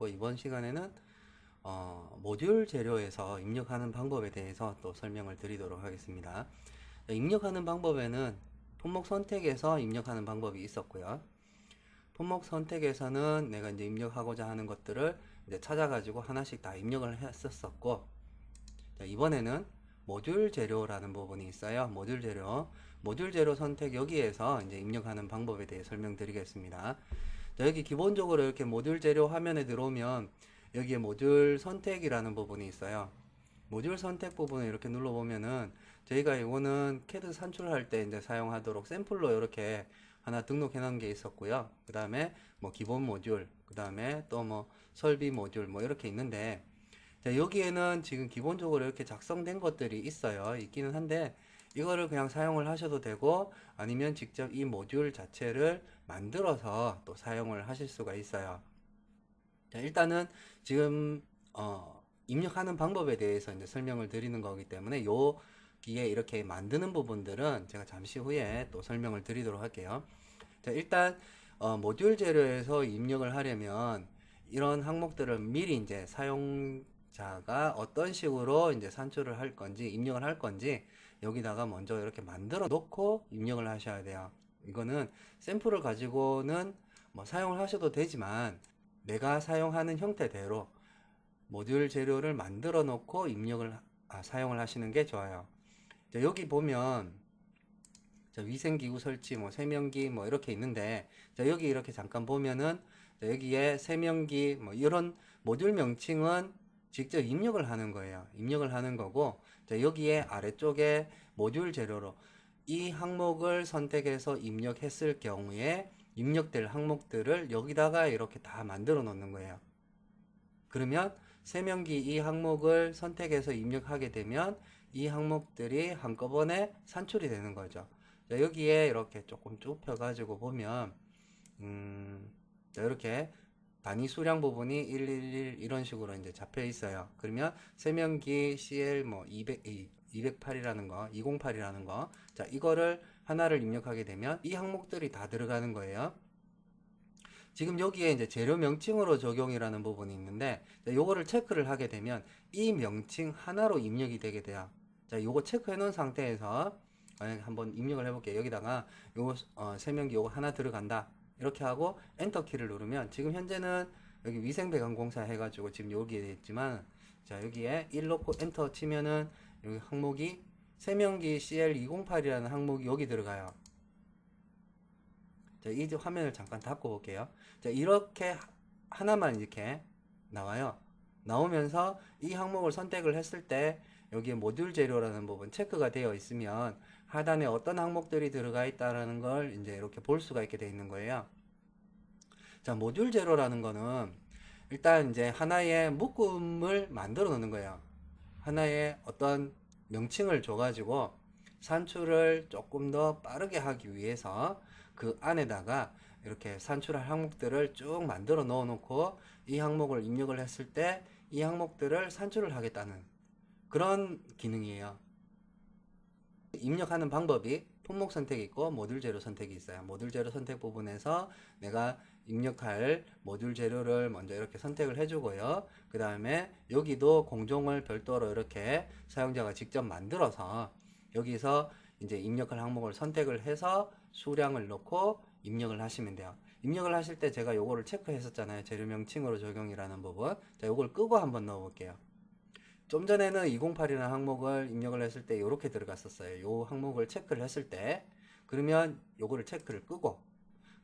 있었고, 이번 시간에는 모듈 재료에서 입력하는 방법에 대해서 또 설명을 드리도록 하겠습니다. 입력하는 방법에는 품목 선택에서 입력하는 방법이 있었고요. 품목 선택에서는 내가 이제 입력하고자 하는 것들을 이제 찾아가지고 하나씩 다 입력을 했었고, 이번에는 모듈 재료라는 부분이 있어요. 모듈 재료 선택, 여기에서 이제 입력하는 방법에 대해 설명드리겠습니다. 자, 여기 기본적으로 이렇게 모듈 재료 화면에 들어오면 여기에 모듈 선택이라는 부분이 있어요. 모듈 선택 부분을 이렇게 눌러보면은 저희가 이거는 CAD 산출할 때 이제 사용하도록 샘플로 이렇게 하나 등록해 놓은 게 있었고요. 그 다음에 뭐 기본 모듈, 그 다음에 또 뭐 설비 모듈 뭐 이렇게 있는데, 자, 여기에는 지금 기본적으로 이렇게 작성된 것들이 있기는 한데, 이거를 그냥 사용을 하셔도 되고, 아니면 직접 이 모듈 자체를 만들어서 또 사용을 하실 수가 있어요. 자, 일단은 지금 입력하는 방법에 대해서 이제 설명을 드리는 거기 때문에 여기에 이렇게 만드는 부분들은 제가 잠시 후에 또 설명을 드리도록 할게요. 자, 일단 모듈 재료에서 입력을 하려면 이런 항목들을 미리 이제 사용자가 어떤 식으로 이제 산출을 할 건지 입력을 할 건지 여기다가 먼저 이렇게 만들어 놓고 입력을 하셔야 돼요. 이거는 샘플을 가지고는 뭐 사용을 하셔도 되지만 내가 사용하는 형태대로 모듈 재료를 만들어 놓고 사용을 하시는 게 좋아요. 자, 여기 보면 자, 위생기구 설치, 뭐 세면기 뭐 이렇게 있는데, 자, 여기 이렇게 잠깐 보면은 자, 여기에 세면기 뭐 이런 모듈 명칭은 직접 입력을 하는 거예요. 입력을 하는 거고, 자, 여기에 아래쪽에 모듈 재료로 이 항목을 선택해서 입력했을 경우에 입력될 항목들을 여기다가 이렇게 다 만들어 놓는 거예요. 그러면 세면기 이 항목을 선택해서 입력하게 되면 이 항목들이 한꺼번에 산출이 되는 거죠. 자, 여기에 이렇게 조금 좁혀 가지고 보면 자, 이렇게 단위 수량 부분이 111 이런 식으로 이제 잡혀 있어요. 그러면 세면기 CL 뭐 208이라는 거, 208이라는 거, 자, 이거를 하나를 입력하게 되면 이 항목들이 다 들어가는 거예요. 지금 여기에 이제 재료 명칭으로 적용이라는 부분이 있는데, 요거를 체크를 하게 되면 이 명칭 하나로 입력이 되게 돼요. 자, 요거 체크해 놓은 상태에서 한번 입력을 해볼게요. 여기다가 요거 세면기 요거 하나 들어간다 이렇게 하고 엔터 키를 누르면, 지금 현재는 여기 위생배관공사 해가지고 지금 여기에 있지만, 자, 여기에 1 넣고 엔터 치면은 여기 항목이 세면기 CL208이라는 항목이 여기 들어가요. 자, 이 화면을 잠깐 닫고 볼게요. 자, 이렇게 하나만 이렇게 나와요. 나오면서 이 항목을 선택을 했을 때 여기에 모듈 재료라는 부분 체크가 되어 있으면 하단에 어떤 항목들이 들어가 있다는 걸 이제 이렇게 볼 수가 있게 되어 있는 거예요. 자, 모듈 재료라는 거는 일단 이제 하나의 묶음을 만들어 놓는 거예요. 하나의 어떤 명칭을 줘가지고 산출을 조금 더 빠르게 하기 위해서 그 안에다가 이렇게 산출할 항목들을 쭉 만들어 넣어 놓고 이 항목을 입력을 했을 때 이 항목들을 산출을 하겠다는 그런 기능이에요. 입력하는 방법이 품목 선택이 있고 모듈 재료 선택이 있어요. 모듈 재료 선택 부분에서 내가 입력할 모듈 재료를 먼저 이렇게 선택을 해주고요. 그 다음에 여기도 공종을 별도로 이렇게 사용자가 직접 만들어서 여기서 이제 입력할 항목을 선택을 해서 수량을 넣고 입력을 하시면 돼요. 입력을 하실 때 제가 요거를 체크했었잖아요. 재료 명칭으로 적용이라는 부분. 자, 요걸 끄고 한번 넣어 볼게요. 좀 전에는 208이라는 항목을 입력을 했을 때 이렇게 들어갔었어요. 요 항목을 체크를 했을 때, 그러면 요거를 체크를 끄고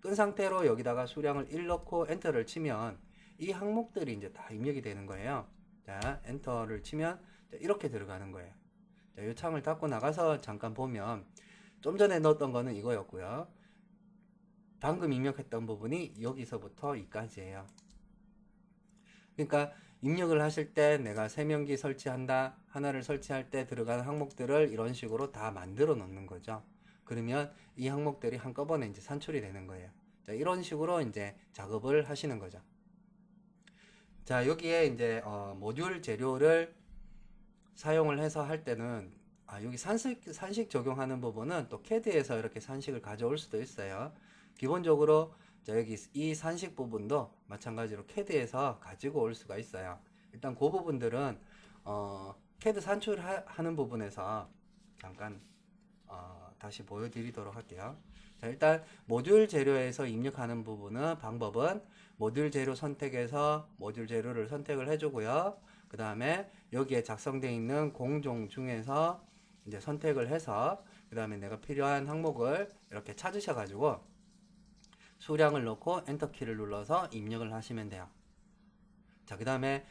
끈 상태로 여기다가 수량을 1 넣고 엔터를 치면 이 항목들이 이제 다 입력이 되는 거예요. 자, 엔터를 치면 이렇게 들어가는 거예요. 자, 이 창을 닫고 나가서 잠깐 보면 좀 전에 넣었던 거는 이거였고요. 방금 입력했던 부분이 여기서부터 여기까지예요. 그러니까 입력을 하실 때 내가 세면기 설치한다, 하나를 설치할 때 들어가는 항목들을 이런 식으로 다 만들어 놓는 거죠. 그러면 이 항목들이 한꺼번에 이제 산출이 되는 거예요. 자, 이런 식으로 이제 작업을 하시는 거죠. 자, 여기에 이제 모듈 재료를 사용을 해서 할 때는 여기 산식 적용하는 부분은 또 CAD에서 이렇게 산식을 가져올 수도 있어요. 기본적으로 자, 여기 이 산식 부분도 마찬가지로 CAD에서 가지고 올 수가 있어요. 일단 그 부분들은 CAD 산출하는 부분에서 잠깐 다시 보여드리도록 할게요. 자, 일단 모듈 재료에서 입력하는 부분은 방법은 모듈 재료 선택에서 모듈 재료를 선택을 해주고요. 그 다음에 여기에 작성되어 있는 공종 중에서 이제 선택을 해서 그 다음에 내가 필요한 항목을 이렇게 찾으셔가지고 수량을 넣고 엔터키를 눌러서 입력을 하시면 돼요. 자, 그 다음에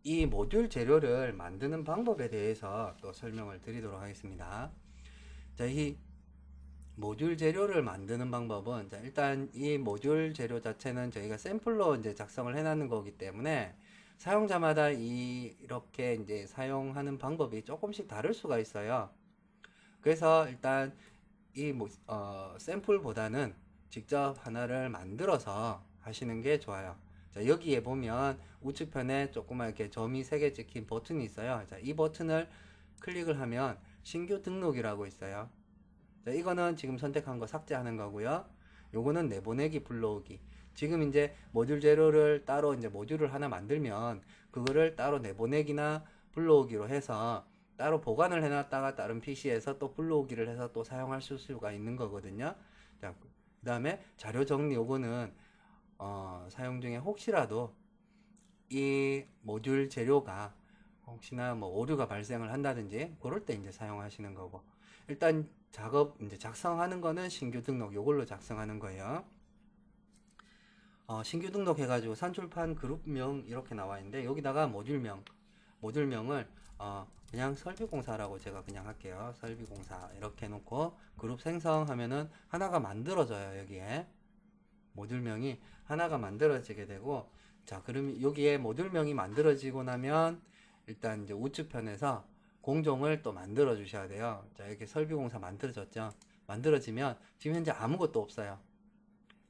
이 모듈 재료를 만드는 방법에 대해서 또 설명을 드리도록 하겠습니다. 자, 이 모듈 재료를 만드는 방법은, 자, 일단 이 모듈 재료 자체는 저희가 샘플로 이제 작성을 해놨는 거기 때문에 사용자마다 이렇게 이제 사용하는 방법이 조금씩 다를 수가 있어요. 그래서 일단 이 샘플보다는 직접 하나를 만들어서 하시는 게 좋아요. 자, 여기에 보면 우측편에 조그맣게 점이 3개 찍힌 버튼이 있어요. 자, 이 버튼을 클릭을 하면 신규 등록이라고 있어요. 자, 이거는 지금 선택한 거 삭제하는 거고요. 요거는 내보내기 불러오기. 지금 이제 모듈 재료를 따로 이제 모듈을 하나 만들면 그거를 따로 내보내기나 불러오기로 해서 따로 보관을 해놨다가 다른 PC에서 또 불러오기를 해서 또 사용할 수가 있는 거거든요. 자, 그 다음에 자료 정리, 요거는 사용 중에 혹시라도 이 모듈 재료가 혹시나 뭐 오류가 발생을 한다든지 그럴 때 이제 사용하시는 거고, 일단 이제 작성하는 거는 신규 등록, 요걸로 작성하는 거예요. 신규 등록 해가지고 산출판 그룹명 이렇게 나와 있는데 여기다가 모듈명을 그냥 설비공사라고 제가 그냥 할게요. 설비공사 이렇게 해놓고 그룹 생성하면은 하나가 만들어져요. 여기에 모듈명이 하나가 만들어지게 되고, 자, 그럼 여기에 모듈명이 만들어지고 나면 일단 이제 우측편에서 공종을 또 만들어 주셔야 돼요. 자, 이렇게 설비공사 만들어졌죠. 만들어지면 지금 현재 아무것도 없어요.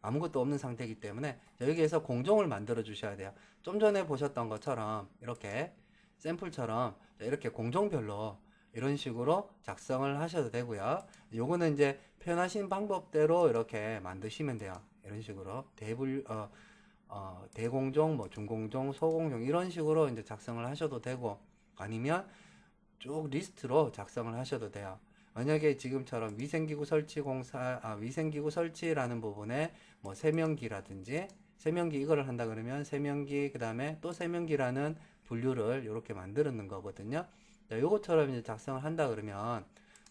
아무것도 없는 상태이기 때문에 여기에서 공종을 만들어 주셔야 돼요. 좀 전에 보셨던 것처럼 이렇게 샘플처럼 이렇게 공종별로 이런 식으로 작성을 하셔도 되고요. 요거는 이제 표현하신 방법대로 이렇게 만드시면 돼요. 이런 식으로 대공종, 뭐 중공종, 소공종 이런 식으로 이제 작성을 하셔도 되고, 아니면 쭉 리스트로 작성을 하셔도 돼요. 만약에 지금처럼 위생기구 설치라는 부분에 뭐 세면기라든지, 세면기 이거를 한다 그러면 세면기, 그 다음에 또 세면기라는 분류를 이렇게 만드는 거거든요. 자, 요것처럼 이제 작성을 한다 그러면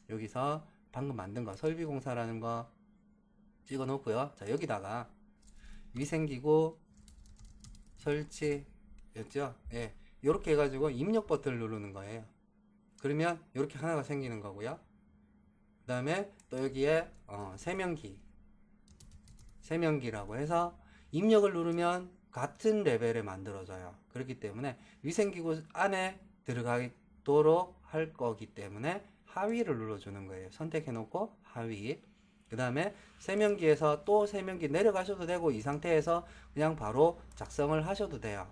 여기서 방금 만든 거 설비공사라는 거 찍어 놓고요. 자, 여기다가 위생기구 설치였죠. 예, 요렇게 해가지고 입력 버튼을 누르는 거예요. 그러면 이렇게 하나가 생기는 거고요. 그 다음에 또 여기에 세면기라고 해서 입력을 누르면 같은 레벨에 만들어져요. 그렇기 때문에 위생기구 안에 들어가도록 할 거기 때문에 하위를 눌러주는 거예요. 선택해 놓고 하위. 그 다음에 세면기에서 또 세면기 내려가셔도 되고, 이 상태에서 그냥 바로 작성을 하셔도 돼요.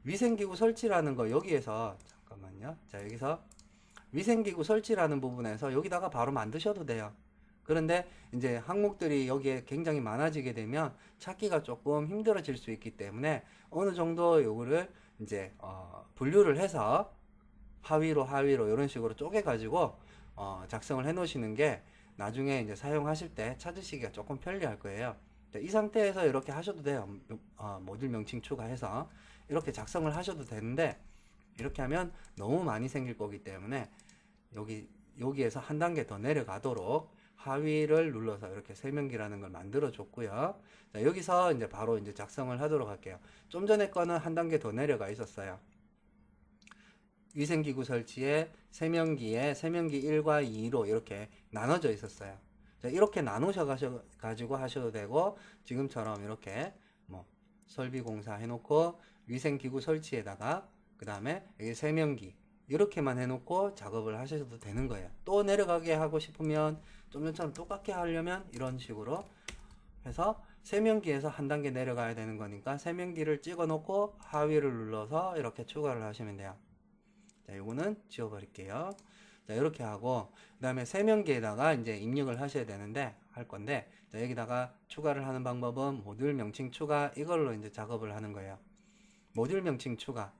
위생기구 설치라는 거 여기에서 잠깐만요. 자, 여기서 위생기구 설치라는 부분에서 여기다가 바로 만드셔도 돼요. 그런데 이제 항목들이 여기에 굉장히 많아지게 되면 찾기가 조금 힘들어질 수 있기 때문에 어느 정도 요거를 이제 분류를 해서 하위로 이런 식으로 쪼개 가지고 작성을 해 놓으시는 게 나중에 이제 사용하실 때 찾으시기가 조금 편리할 거예요. 이 상태에서 이렇게 하셔도 돼요. 모듈 명칭 추가해서 이렇게 작성을 하셔도 되는데, 이렇게 하면 너무 많이 생길 거기 때문에 여기에서 한 단계 더 내려가도록 하위를 눌러서 이렇게 세면기라는 걸 만들어 줬고요. 자, 여기서 이제 바로 이제 작성을 하도록 할게요. 좀 전에 거는 한 단계 더 내려가 있었어요. 위생기구 설치에 세면기에 세면기 1과 2로 이렇게 나눠져 있었어요. 자, 이렇게 나누셔 가지고 하셔도 되고, 지금처럼 이렇게 뭐 설비공사 해놓고 위생기구 설치에다가 그 다음에 여기 세면기 이렇게만 해놓고 작업을 하셔도 되는 거예요. 또 내려가게 하고 싶으면 좀 전처럼 똑같게 하려면 이런 식으로 해서 세면기에서 한 단계 내려가야 되는 거니까 세면기를 찍어 놓고 하위를 눌러서 이렇게 추가를 하시면 돼요. 자, 요거는 지워 버릴게요. 자, 이렇게 하고 그 다음에 세면기에다가 이제 입력을 하셔야 되는데, 할 건데, 자, 여기다가 추가를 하는 방법은 모듈 명칭 추가, 이걸로 이제 작업을 하는 거예요. 모듈 명칭 추가.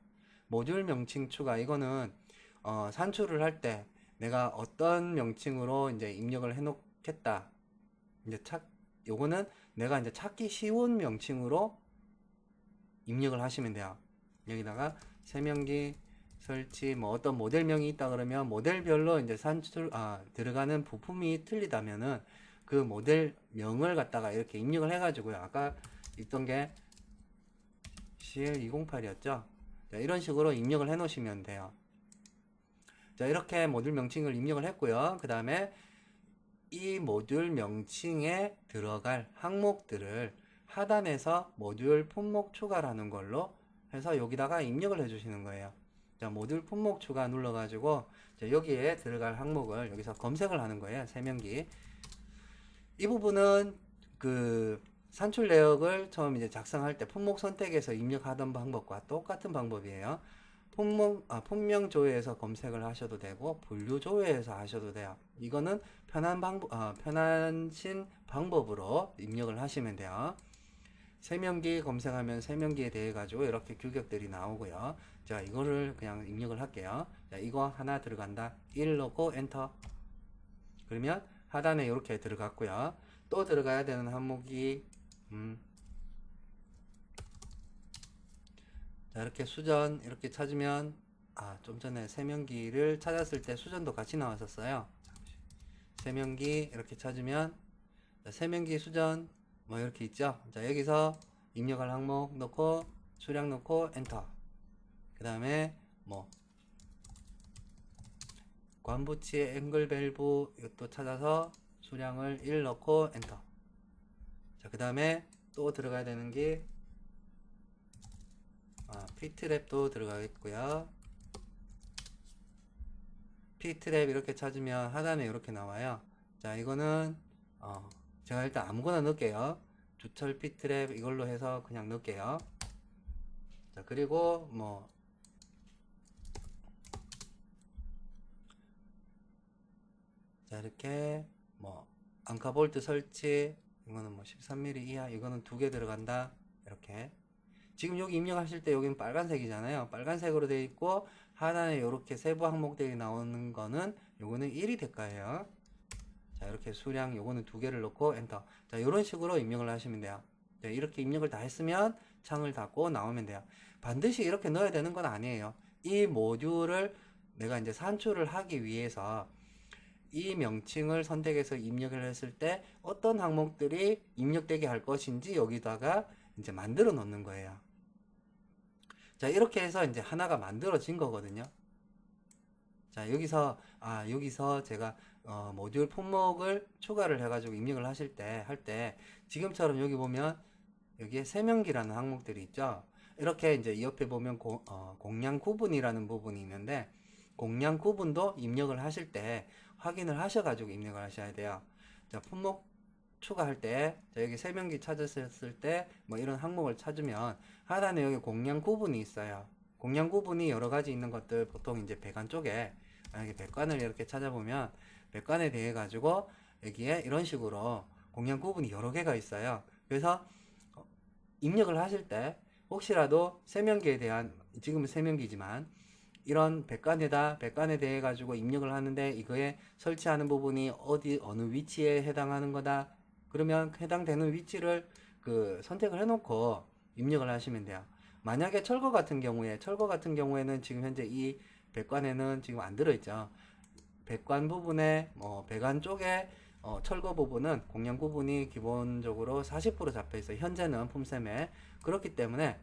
모듈 명칭 추가, 이거는 산출을 할 때 내가 어떤 명칭으로 이제 입력을 해 놓겠다. 이제 요거는 내가 이제 찾기 쉬운 명칭으로 입력을 하시면 돼요. 여기다가 세명기 설치, 뭐 어떤 모델명이 있다 그러면 모델별로 이제 들어가는 부품이 틀리다면은 그 모델명을 갖다가 이렇게 입력을 해가지고요. 아까 있던 게 CL208이었죠. 자, 이런 식으로 입력을 해 놓으시면 돼요. 자, 이렇게 모듈 명칭을 입력을 했고요. 그 다음에 이 모듈 명칭에 들어갈 항목들을 하단에서 모듈 품목 추가라는 걸로 해서 여기다가 입력을 해 주시는 거예요. 자, 모듈 품목 추가 눌러가지고 여기에 들어갈 항목을 여기서 검색을 하는 거예요. 세명기. 이 부분은 그 산출 내역을 처음 이제 작성할 때 품목 선택에서 입력하던 방법과 똑같은 방법이에요. 품명 조회에서 검색을 하셔도 되고 분류 조회에서 하셔도 돼요. 이거는 편하신 방법으로 입력을 하시면 돼요. 세명기 검색하면 세명기에 대해 가지고 이렇게 규격들이 나오고요. 자, 이거를 그냥 입력을 할게요. 자, 이거 하나 들어간다. 1 넣고 엔터. 그러면 하단에 이렇게 들어갔고요. 또 들어가야 되는 항목이 자, 이렇게 수전 이렇게 찾으면 좀 전에 세명기를 찾았을 때 수전도 같이 나왔었어요. 세명기 이렇게 찾으면 자, 세명기 수전 뭐 이렇게 있죠. 자, 여기서 입력할 항목 넣고 수량 넣고 엔터. 그 다음에 뭐 관부치의 앵글 밸브 이것도 찾아서 수량을 1 넣고 엔터. 자, 그 다음에 또 들어가야 되는 게 P트랩도 들어가겠고요. P트랩 이렇게 찾으면 하단에 이렇게 나와요. 자, 이거는 제가 일단 아무거나 넣을게요. 주철 P트랩 이걸로 해서 그냥 넣을게요. 자, 그리고 뭐 자, 이렇게 뭐 앙카볼트 설치 이거는 뭐 13mm 이하 이거는 2개 들어간다. 이렇게 지금 여기 입력하실 때 여기는 빨간색이잖아요. 빨간색으로 되어 있고 하단에 이렇게 세부 항목들이 나오는 거는 요거는 1이 대가예요. 자, 이렇게 수량 요거는 2개를 넣고 엔터. 자, 이런 식으로 입력을 하시면 돼요. 자, 이렇게 입력을 다 했으면 창을 닫고 나오면 돼요. 반드시 이렇게 넣어야 되는 건 아니에요. 이 모듈을 내가 이제 산출을 하기 위해서 이 명칭을 선택해서 입력을 했을 때 어떤 항목들이 입력되게 할 것인지 여기다가 이제 만들어 놓는 거예요. 자, 이렇게 해서 이제 하나가 만들어진 거거든요. 자, 여기서 제가 모듈 품목을 추가를 해가지고 입력을 하실 때 할 때 지금처럼 여기 보면 여기에 세명기라는 항목들이 있죠. 이렇게 이제 옆에 보면 공량 구분이라는 부분이 있는데 공량 구분도 입력을 하실 때 확인을 하셔가지고 입력을 하셔야 돼요. 자, 품목 추가할 때, 자, 여기 세명기 찾았을 때, 뭐 이런 항목을 찾으면 하단에 여기 공량 구분이 있어요. 공량 구분이 여러 가지 있는 것들 보통 이제 배관 쪽에 만약에 배관을 이렇게 찾아보면 배관에 대해 가지고 여기에 이런 식으로 공량 구분이 여러 개가 있어요. 그래서 입력을 하실 때 혹시라도 세명기에 대한 지금은 세명기지만 이런 배관에 대해 가지고 입력을 하는데 이거에 설치하는 부분이 어느 위치에 해당하는 거다. 그러면 해당되는 위치를 선택을 해놓고 입력을 하시면 돼요. 만약에 철거 같은 경우에는 지금 현재 이 배관에는 지금 안 들어있죠. 배관 부분에 배관 쪽에 철거 부분은 공량 구분이 기본적으로 40% 잡혀 있어요. 현재는 품셈에. 그렇기 때문에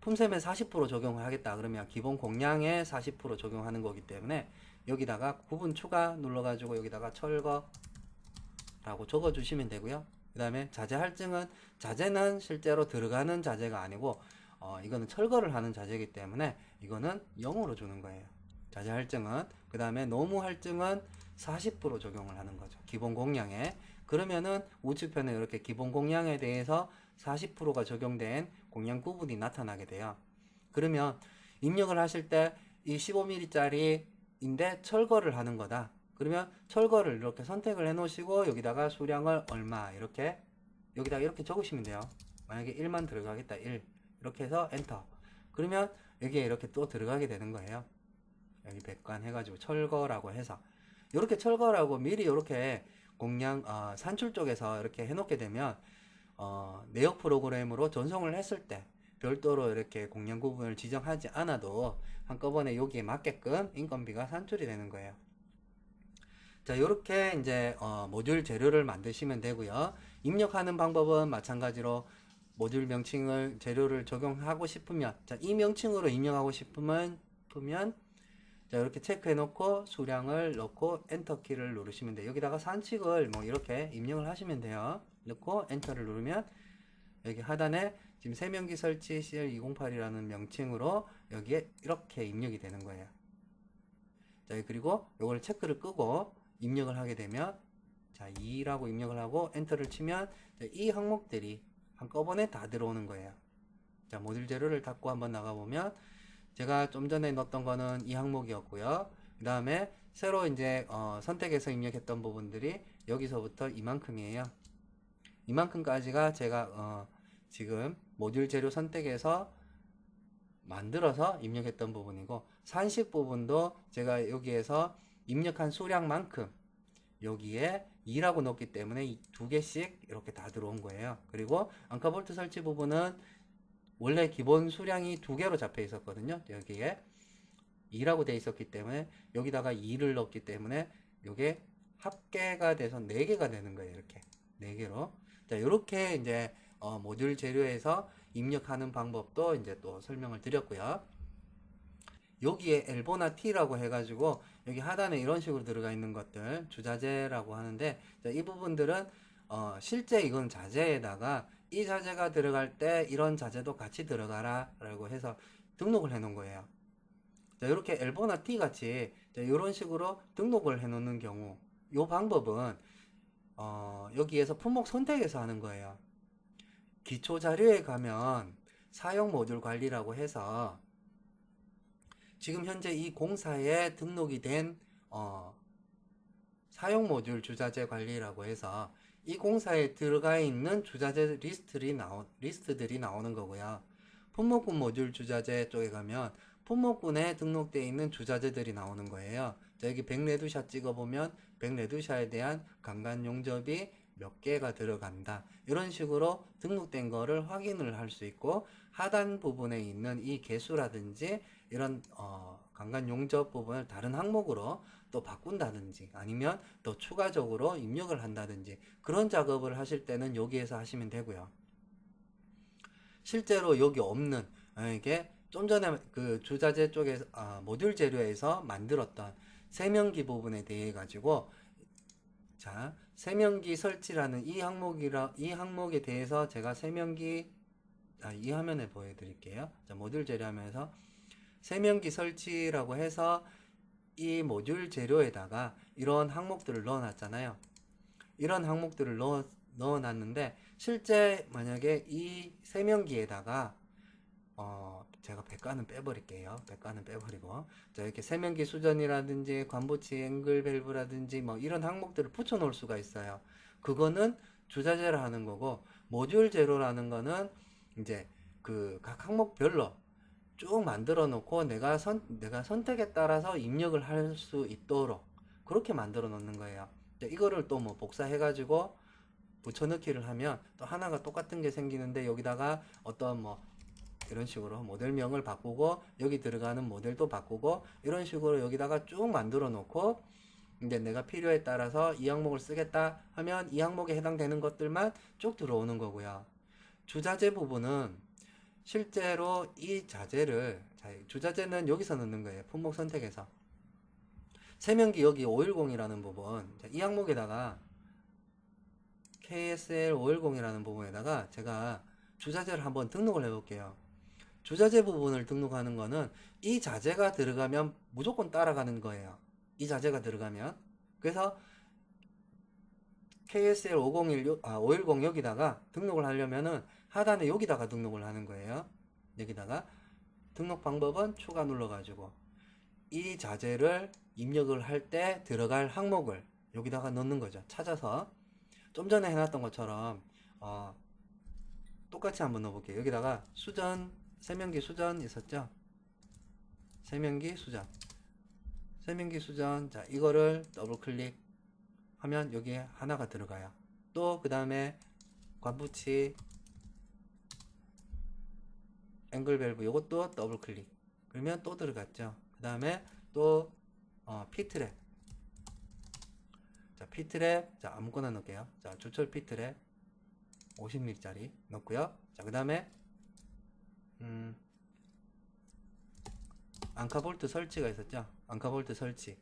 품셈에 40% 적용을 하겠다 그러면 기본 공량에 40% 적용하는 거기 때문에 여기다가 구분 추가 눌러가지고 여기다가 철거 라고 적어 주시면 되고요. 그 다음에 자재 할증은 자재는 실제로 들어가는 자재가 아니고 이거는 철거를 하는 자재이기 때문에 이거는 0으로 주는 거예요. 자재 할증은. 그 다음에 노무 할증은 40% 적용을 하는 거죠. 기본 공량에. 그러면은 우측편에 이렇게 기본 공량에 대해서 40%가 적용된 공량 구분이 나타나게 돼요. 그러면 입력을 하실 때 이 15mm 짜리인데 철거를 하는 거다. 그러면 철거를 이렇게 선택을 해 놓으시고 여기다가 수량을 얼마 이렇게 여기다 이렇게 적으시면 돼요. 만약에 1만 들어가겠다 1 이렇게 해서 엔터. 그러면 여기에 이렇게 또 들어가게 되는 거예요. 여기 백관 해가지고 철거라고 해서 이렇게 철거라고 미리 이렇게 공량 산출 쪽에서 이렇게 해놓게 되면 내역 프로그램으로 전송을 했을 때 별도로 이렇게 공량 구분을 지정하지 않아도 한꺼번에 여기에 맞게끔 인건비가 산출이 되는 거예요. 자, 이렇게 이제 모듈 재료를 만드시면 되고요. 입력하는 방법은 마찬가지로 모듈 명칭을 재료를 적용하고 싶으면 자, 이 명칭으로 입력하고 싶으면 자, 이렇게 체크해 놓고 수량을 넣고 엔터 키를 누르시면 돼요. 여기다가 산칙을 뭐 이렇게 입력을 하시면 돼요. 넣고 엔터를 누르면 여기 하단에 지금 세면기 설치 CL208이라는 명칭으로 여기에 이렇게 입력이 되는 거예요. 자, 그리고 요걸 체크를 끄고 입력을 하게 되면 자, 2라고 입력을 하고 엔터를 치면 자, 이 항목들이 한꺼번에 다 들어오는 거예요. 자, 모듈 재료를 닫고 한번 나가보면 제가 좀 전에 넣었던 거는 이 항목이었고요. 그 다음에 새로 이제 선택해서 입력했던 부분들이 여기서부터 이만큼이에요. 이만큼까지가 제가 지금 모듈 재료 선택해서 만들어서 입력했던 부분이고 산식 부분도 제가 여기에서 입력한 수량만큼 여기에 2라고 넣었기 때문에 이 두 개씩 이렇게 다 들어온 거예요. 그리고 앙카볼트 설치 부분은 원래 기본 수량이 두 개로 잡혀 있었거든요. 여기에 2라고 되어 있었기 때문에 여기다가 2를 넣었기 때문에 이게 합계가 돼서 4개가 되는 거예요. 이렇게 4개로. 자, 이렇게 이제 모듈 재료에서 입력하는 방법도 이제 또 설명을 드렸고요. 여기에 엘보나 T라고 해가지고 여기 하단에 이런 식으로 들어가 있는 것들 주자재라고 하는데 자, 이 부분들은 실제 이건 자재에다가 이 자재가 들어갈 때 이런 자재도 같이 들어가라 라고 해서 등록을 해 놓은 거예요. 자, 이렇게 엘보나 T 같이 이런 식으로 등록을 해 놓는 경우 이 방법은 여기에서 품목 선택에서 하는 거예요. 기초 자료에 가면 사용 모듈 관리라고 해서 지금 현재 이 공사에 등록이 된 사용 모듈 주자재 관리라고 해서 이 공사에 들어가 있는 주자재 리스트들이 나오는 거고요. 품목군 모듈 주자재 쪽에 가면 품목군에 등록되어 있는 주자재들이 나오는 거예요. 자, 여기 100레드샷 찍어보면 100레드샷에 대한 강간 용접이 몇 개가 들어간다. 이런 식으로 등록된 거를 확인을 할 수 있고 하단 부분에 있는 이 개수라든지 이런 강간 용접 부분을 다른 항목으로 또 바꾼다든지 아니면 또 추가적으로 입력을 한다든지 그런 작업을 하실 때는 여기에서 하시면 되고요. 실제로 여기 없는 이게 좀 전에 그 주자재 쪽에서 모듈 재료에서 만들었던 세면기 부분에 대해 가지고 자, 세면기 설치라는 이 항목에 대해서 제가 세면기 이 화면에 보여드릴게요. 자, 모듈 재료 하면서 세면기 설치라고 해서 이 모듈 재료에다가 이런 항목들을 넣어놨잖아요. 이런 항목들을 넣어놨는데 실제 만약에 이 세면기에다가 제가 백관은 빼버릴게요. 백관은 빼버리고 자, 이렇게 세면기 수전이라든지 관보치 앵글 밸브라든지 뭐 이런 항목들을 붙여 놓을 수가 있어요. 그거는 주자재라 하는 거고 모듈 재료라는 거는 이제 그 각 항목별로 쭉 만들어 놓고 내가 선택에 따라서 입력을 할 수 있도록 그렇게 만들어 놓는 거예요. 이거를 또 뭐 복사해 가지고 붙여넣기를 하면 또 하나가 똑같은 게 생기는데 여기다가 어떤 뭐 이런 식으로 모델명을 바꾸고 여기 들어가는 모델도 바꾸고 이런 식으로 여기다가 쭉 만들어 놓고 이제 내가 필요에 따라서 이 항목을 쓰겠다 하면 이 항목에 해당되는 것들만 쭉 들어오는 거고요. 주자재 부분은 실제로 이 자재를 주자재는 여기서 넣는 거예요. 품목 선택에서 세면기 여기 510이라는 부분 이 항목에다가 KSL 510이라는 부분에다가 제가 주자재를 한번 등록을 해 볼게요. 주자재 부분을 등록하는 거는 이 자재가 들어가면 무조건 따라가는 거예요. 이 자재가 들어가면 그래서 KSL 510 여기다가 등록을 하려면은 하단에 여기다가 등록을 하는 거예요. 여기다가 등록 방법은 추가 눌러가지고 이 자재를 입력을 할 때 들어갈 항목을 여기다가 넣는 거죠. 찾아서 좀 전에 해놨던 것처럼 똑같이 한번 넣어볼게요. 여기다가 수전, 세면기 수전 있었죠? 세면기 수전. 세면기 수전. 자, 이거를 더블 클릭 하면 여기에 하나가 들어가요. 또 그 다음에 관부치, 앵글 밸브 요것도 더블 클릭. 그러면 또 들어갔죠. 그 다음에 또 P트랩. 자, P트랩. 자, 아무거나 넣을게요. 자, 조철 P트랩 50mm짜리 넣고요. 자, 그 다음에 앙카볼트 설치가 있었죠. 앙카볼트 설치.